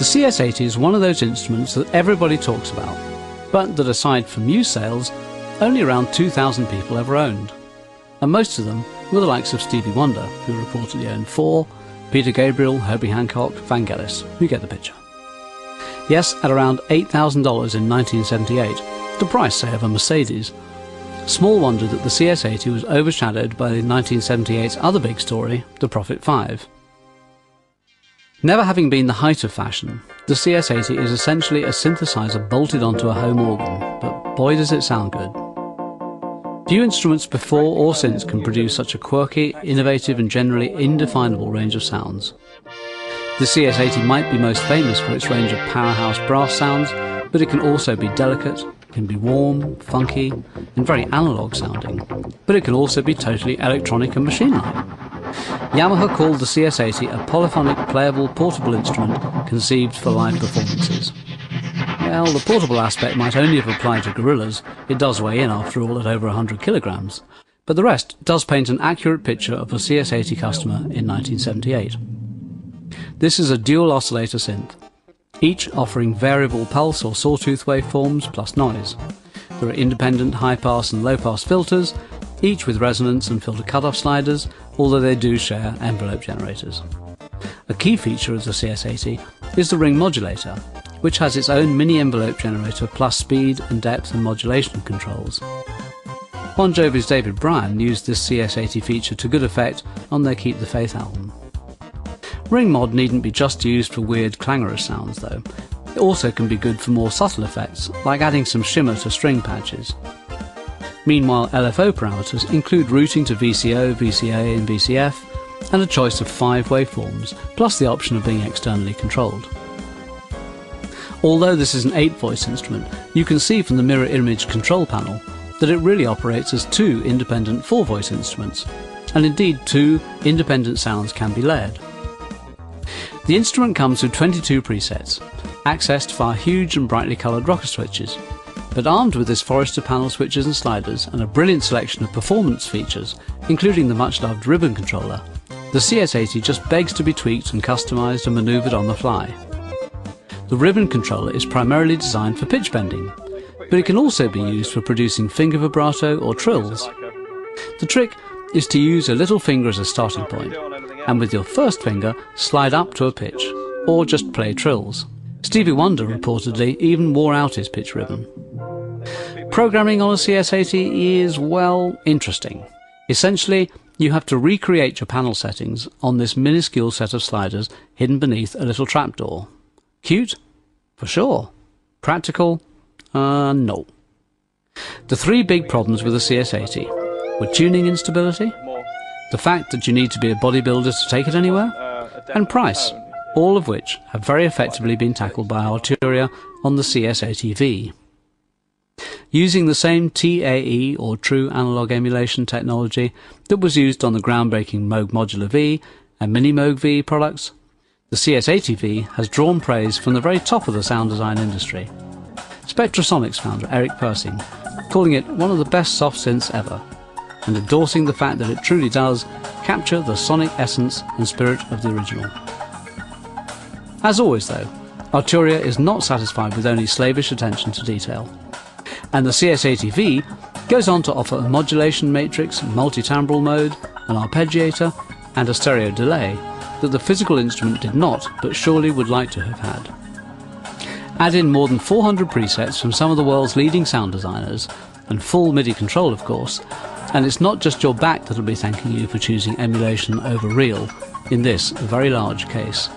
The CS80 is one of those instruments that everybody talks about, but that aside from used sales, only around 2,000 people ever owned. And most of them were the likes of Stevie Wonder, who reportedly owned 4, Peter Gabriel, Herbie Hancock, Vangelis. You get the picture. Yes, at around $8,000 in 1978, the price, say, of a Mercedes. Small wonder that the CS80 was overshadowed by 1978's other big story, the Prophet 5. Never having been the height of fashion, the CS80 is essentially a synthesizer bolted onto a home organ, but boy does it sound good. Few instruments before or since can produce such a quirky, innovative and generally indefinable range of sounds. The CS80 might be most famous for its range of powerhouse brass sounds, but it can also be delicate, it can be warm, funky and very analogue sounding, but it can also be totally electronic and machine-like. Yamaha called the CS80 a polyphonic playable portable instrument conceived for live performances. Well, the portable aspect might only have applied to gorillas. It does weigh in after all at over 100 kilograms. But the rest does paint an accurate picture of a CS80 customer in 1978. This is a dual oscillator synth, each offering variable pulse or sawtooth waveforms plus noise. There are independent high-pass and low-pass filters, each with resonance and filter cutoff sliders, although they do share envelope generators. A key feature of the CS80 is the ring modulator, which has its own mini envelope generator plus speed and depth and modulation controls. Bon Jovi's David Bryan used this CS80 feature to good effect on their Keep the Faith album. Ring mod needn't be just used for weird clangorous sounds though. It also can be good for more subtle effects, like adding some shimmer to string patches. Meanwhile, LFO parameters include routing to VCO, VCA and VCF, and a choice of 5 waveforms, plus the option of being externally controlled. Although this is an 8-voice instrument, you can see from the mirror image control panel that it really operates as 2 independent 4-voice instruments, and indeed 2 independent sounds can be layered. The instrument comes with 22 presets, accessed via huge and brightly coloured rocker switches, but armed with this Forester panel switches and sliders and a brilliant selection of performance features, including the much-loved ribbon controller, the CS80 just begs to be tweaked and customised and manoeuvred on the fly. The ribbon controller is primarily designed for pitch bending, but it can also be used for producing finger vibrato or trills. The trick is to use a little finger as a starting point, and with your first finger slide up to a pitch, or just play trills. Stevie Wonder reportedly even wore out his pitch ribbon. Programming on a CS80 is, well, interesting. Essentially, you have to recreate your panel settings on this minuscule set of sliders hidden beneath a little trapdoor. Cute? For sure. Practical? No. The 3 big problems with the CS80 were tuning instability, the fact that you need to be a bodybuilder to take it anywhere, and price, all of which have very effectively been tackled by Arturia on the CS80V. Using the same TAE or True Analog Emulation technology that was used on the groundbreaking Moog Modular V and Mini Moog V products, the CS80V has drawn praise from the very top of the sound design industry. Spectrasonics founder Eric Persing calling it one of the best soft synths ever, and endorsing the fact that it truly does capture the sonic essence and spirit of the original. As always though, Arturia is not satisfied with only slavish attention to detail, and the CS80V goes on to offer a modulation matrix, multi-timbral mode, an arpeggiator and a stereo delay that the physical instrument did not, but surely would like to have had. Add in more than 400 presets from some of the world's leading sound designers, and full MIDI control of course, and it's not just your back that'll be thanking you for choosing emulation over real in this very large case.